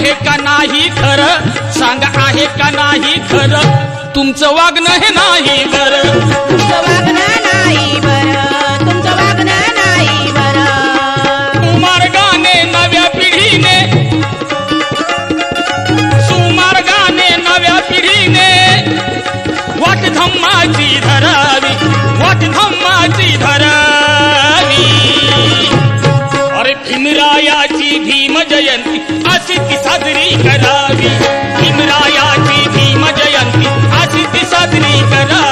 आहे का नाही खरं सांगा, आहे का नाही खरं तुमचं वागणं हे नाही बरं, तुमचं वागणं नाही बरं, तुमचं वागणं नाही बरं. मार्गाने नव्या पिढीने, सुमार्गाने नव्या पिढीने वाट धम्माची धरावी, वाट धम्माची धरावी. अरे भीमरायाची भीम जयंती अशी ती साजरी करावी, भीमरायाची भीम जयंती अशी ती साजरी करावी.